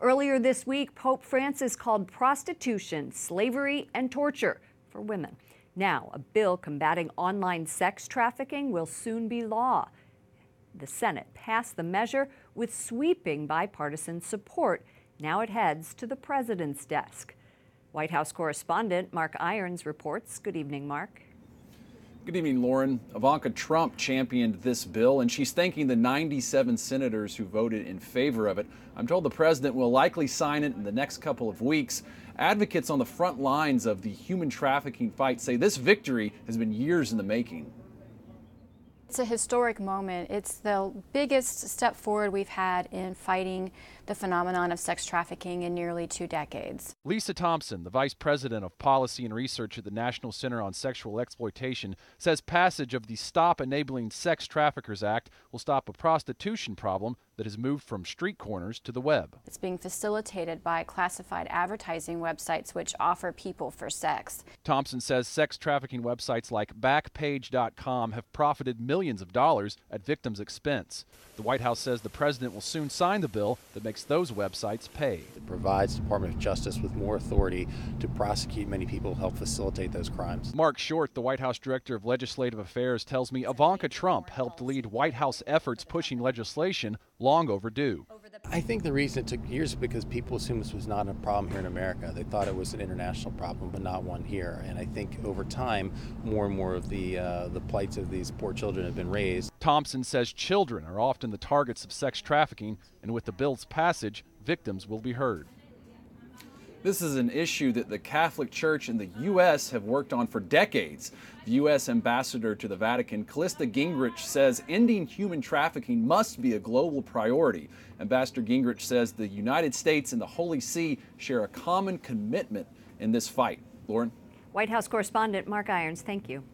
Earlier this week, Pope Francis called prostitution, slavery, and torture for women. Now, a bill combating online sex trafficking will soon be law. The Senate passed the measure with sweeping bipartisan support. Now it heads to the president's desk. White House correspondent Mark Irons reports. Good evening, Mark. Good evening, Lauren. Ivanka Trump championed this bill, and she's thanking the 97 senators who voted in favor of it. I'm told the president will likely sign it in the next couple of weeks. Advocates on the front lines of the human trafficking fight say this victory has been years in the making. It's a historic moment. It's the biggest step forward we've had in fighting the phenomenon of sex trafficking in nearly 2 decades. Lisa Thompson, the Vice President of Policy and Research at the National Center on Sexual Exploitation, says passage of the Stop Enabling Sex Traffickers Act will stop a prostitution problem that has moved from street corners to the web. It's being facilitated by classified advertising websites which offer people for sex. Thompson says sex trafficking websites like Backpage.com have profited millions of dollars at victims' expense. The White House says the president will soon sign the bill that makes those websites pay. It provides the Department of Justice with more authority to prosecute many people who help facilitate those crimes. Mark Short, the White House Director of Legislative Affairs, tells me Ivanka Trump helped lead White House efforts pushing legislation long overdue. I think the reason it took years is because people assumed this was not a problem here in America. They thought it was an international problem, but not one here. And I think over time, more and more of the plights of these poor children have been raised. Thompson says children are often the targets of sex trafficking, and with the bill's passage, victims will be heard. This is an issue that the Catholic Church and the U.S. have worked on for decades. The U.S. Ambassador to the Vatican, Callista Gingrich, says ending human trafficking must be a global priority. Ambassador Gingrich says the United States and the Holy See share a common commitment in this fight. Lauren? White House correspondent Mark Irons, thank you.